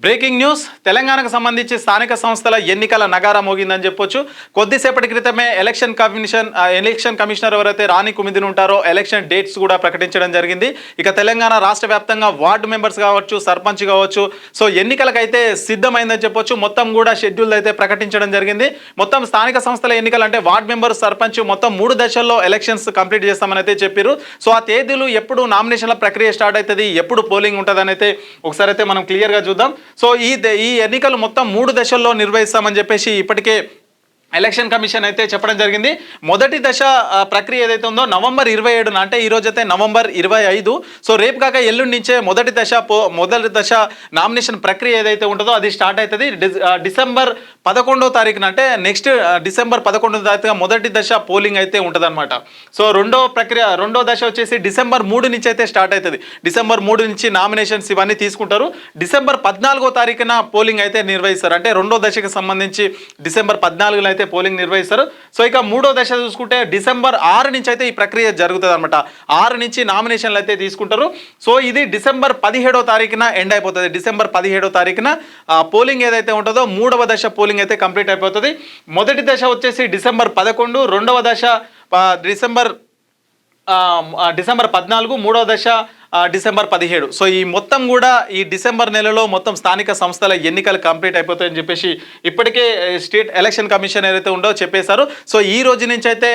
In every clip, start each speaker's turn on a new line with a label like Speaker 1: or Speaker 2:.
Speaker 1: Breaking news. తెలంగాణకు సంబంధించి స్థానిక సంస్థల ఎన్నికల నగారా మోగిందని చెప్పొచ్చు. కొద్దిసేపటి క్రితమే ఎలక్షన్ కమిషనర్ ఎవరైతే రాణి కుమిదిని ఉంటారో ఎలక్షన్ డేట్స్ కూడా ప్రకటించడం జరిగింది. ఇక తెలంగాణ రాష్ట్ర వ్యాప్తంగా వార్డు మెంబర్స్ కావచ్చు, సర్పంచ్ కావచ్చు, సో ఎన్నికలకైతే సిద్ధమైందని చెప్పొచ్చు. మొత్తం కూడా షెడ్యూల్ అయితే ప్రకటించడం జరిగింది. మొత్తం స్థానిక సంస్థల ఎన్నికలు అంటే వార్డు మెంబర్, సర్పంచ్ మొత్తం 3 దశల్లో ఎలక్షన్స్ కంప్లీట్ చేస్తామని అయితే చెప్పారు. సో ఆ తేదీలు ఎప్పుడు నామినేషన్ల ప్రక్రియ స్టార్ట్ అవుతుంది, ఎప్పుడు పోలింగ్ ఉంటుందని అయితే ఒకసారి అయితే మనం క్లియర్గా చూద్దాం. సో ఈ ఎన్నికలు మొత్తం 3 దశల్లో నిర్వహిస్తామని చెప్పేసి ఇప్పటికే ఎలక్షన్ కమిషన్ అయితే చెప్పడం జరిగింది. మొదటి దశ ప్రక్రియ ఏదైతే ఉందో నవంబర్ 27న, అంటే ఈ రోజు అయితే నవంబర్ 25. సో రేపు కాక ఎల్లుండి నుంచే మొదటి దశ నామినేషన్ ప్రక్రియ ఏదైతే ఉంటుందో అది స్టార్ట్ అవుతుంది. డిసెంబర్ 11వ తారీఖున, అంటే నెక్స్ట్ డిసెంబర్ 11వ తారీఖున మొదటి దశ పోలింగ్ అయితే ఉంటుంది అనమాట. సో రెండో దశ వచ్చేసి డిసెంబర్ 3 నుంచి అయితే స్టార్ట్ అవుతుంది. డిసెంబర్ 3 నుంచి నామినేషన్స్ ఇవన్నీ తీసుకుంటారు. డిసెంబర్ 14వ తారీఖున పోలింగ్ అయితే నిర్వహిస్తారు. అంటే రెండో దశకు సంబంధించి డిసెంబర్ 14న అయితే పోలింగ్ నిర్వహిస్తారు. సో ఇక మూడో దశ చూసుకుంటే డిసెంబర్ 6 నుంచి అయితే ఈ ప్రక్రియ జరుగుతుంది అనమాట. 6 నుంచి నామినేషన్లు అయితే తీసుకుంటారు. సో ఇది డిసెంబర్ 17వ తారీఖున ఎండ్ అయిపోతుంది. డిసెంబర్ 17వ తారీఖున పోలింగ్ ఏదైతే ఉంటుందో మూడవ దశ పోలింగ్ అయితే కంప్లీట్ అయిపోతుంది. మొదటి దశ వచ్చేసి డిసెంబర్ 11, రెండవ దశ డిసెంబర్ 14, మూడవ దశ డిసెంబర్ 17. సో ఈ మొత్తం కూడా ఈ డిసెంబర్ నెలలో మొత్తం స్థానిక సంస్థల ఎన్నికలు కంప్లీట్ అయిపోతాయని చెప్పేసి ఇప్పటికే స్టేట్ ఎలక్షన్ కమిషన్ ఏదైతే ఉందో చెప్పేశారు. సో ఈ రోజు నుంచి అయితే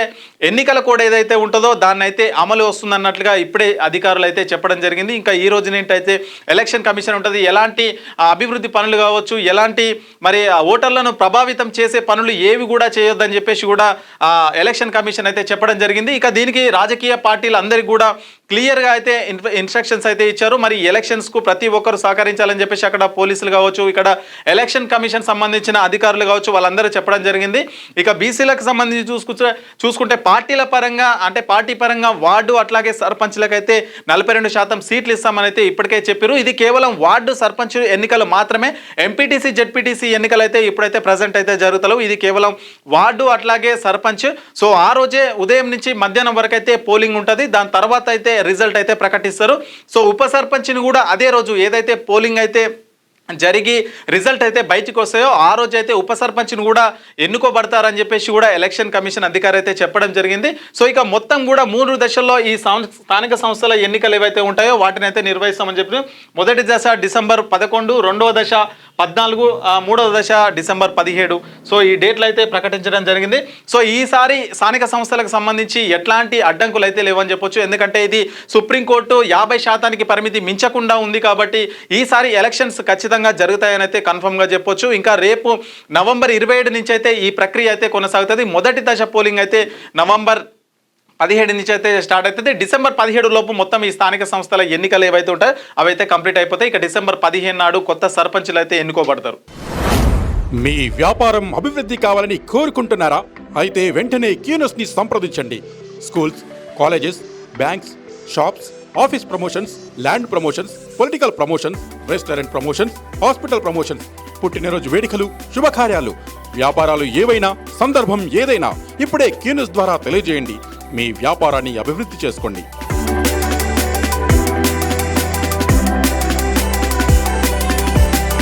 Speaker 1: ఎన్నికల కోడ్ ఏదైతే ఉంటుందో దాన్ని అయితే అమలు వస్తుందన్నట్లుగా ఇప్పుడే అధికారులు అయితే చెప్పడం జరిగింది. ఇంకా ఈ రోజు నుంచి అయితే ఎలక్షన్ కమిషన్ ఉంటుంది. ఎలాంటి అభివృద్ధి పనులు కావచ్చు, ఎలాంటి మరి ఓటర్లను ప్రభావితం చేసే పనులు ఏవి కూడా చేయొద్దని చెప్పేసి కూడా ఎలక్షన్ కమిషన్ అయితే చెప్పడం జరిగింది. ఇక దీనికి రాజకీయ పార్టీలు అందరికీ కూడా క్లియర్గా అయితే ఇన్స్ట్రక్షన్స్ అయితే ఇచ్చారు. మరి ఎలక్షన్స్కు ప్రతి ఒక్కరు సహకరించాలని చెప్పేసి అక్కడ పోలీసులు కావచ్చు, ఇక్కడ ఎలక్షన్ కమిషన్ సంబంధించిన అధికారులు కావచ్చు, వాళ్ళందరూ చెప్పడం జరిగింది. ఇక బీసీలకు సంబంధించి చూసుకుంటే పార్టీల పరంగా, అంటే పార్టీ పరంగా వార్డు అట్లాగే సర్పంచ్లకు అయితే 42% సీట్లు ఇస్తామని అయితే ఇప్పటికే చెప్పారు. ఇది కేవలం వార్డు సర్పంచ్ ఎన్నికలు మాత్రమే. ఎంపీటీసీ, జెడ్పీటీసీ ఎన్నికలు అయితే ఇప్పుడైతే ప్రజెంట్ అయితే జరుగుతలేవు. ఇది కేవలం వార్డు అట్లాగే సర్పంచ్. సో ఆ రోజే ఉదయం నుంచి మధ్యాహ్నం వరకు అయితే పోలింగ్ ఉంటుంది. దాని తర్వాత అయితే రిజల్ట్ అయితే ప్రకటిస్తారు. సో ఉప సర్పంచ్ని కూడా అదే రోజు ఏదైతే పోలింగ్ అయితే జరిగి రిజల్ట్ అయితే బయటకు వస్తాయో ఆ రోజు అయితే ఉప సర్పంచ్ని కూడా ఎన్నుకోబడతారని చెప్పేసి కూడా ఎలక్షన్ కమిషన్ అధికారి అయితే చెప్పడం జరిగింది. సో ఇక మొత్తం కూడా 3 దశల్లో ఈ స్థానిక సంస్థల ఎన్నికలు ఏవైతే ఉంటాయో వాటిని అయితే నిర్వహిస్తామని చెప్పి మొదటి దశ డిసెంబర్ 11, రెండవ దశ 14, మూడవ దశ డిసెంబర్ 17. సో ఈ డేట్లు అయితే ప్రకటించడం జరిగింది. సో ఈసారి స్థానిక సంస్థలకు సంబంధించి ఎట్లాంటి అడ్డంకులు అయితే లేవని చెప్పొచ్చు. ఎందుకంటే ఇది సుప్రీంకోర్టు 50% పరిమితి మించకుండా ఉంది కాబట్టి ఈసారి ఎలక్షన్స్ ఖచ్చితంగా జరుగుతాయని అయితే కన్ఫర్మ్గా చెప్పొచ్చు. ఇంకా రేపు నవంబర్ 27 నుంచి అయితే ఈ ప్రక్రియ అయితే కొనసాగుతుంది. మొదటి దశ పోలింగ్ అయితే నవంబర్ 17 నుంచి అయితే స్టార్ట్ అవుతుంది. డిసెంబర్ 17 లోపు మొత్తం ఈ స్థానిక సంస్థల ఎన్నికలు ఏవైతే ఉంటాయో అవైతే కంప్లీట్ అయిపోతాయి. ఇక డిసెంబర్ 15 నాడు కొత్త సర్పంచ్లు అయితే ఎన్నుకోబడతారు.
Speaker 2: మీ వ్యాపారం అభివృద్ధి కావాలని కోరుకుంటున్నారా? అయితే వెంటనే క్యూనస్ని సంప్రదించండి. Schools, colleges, banks, shops, office promotions, land promotions, political promotions, restaurant promotions, hospital promotions, పుట్టినరోజు వేడుకలు, శుభకార్యాలు, వ్యాపారాలు ఏవైనా, సందర్భం ఏదైనా ఇప్పుడే క్యూనస్ ద్వారా తెలియజేయండి. మీ వ్యాపారాన్ని అభివృద్ధి చేసుకోండి.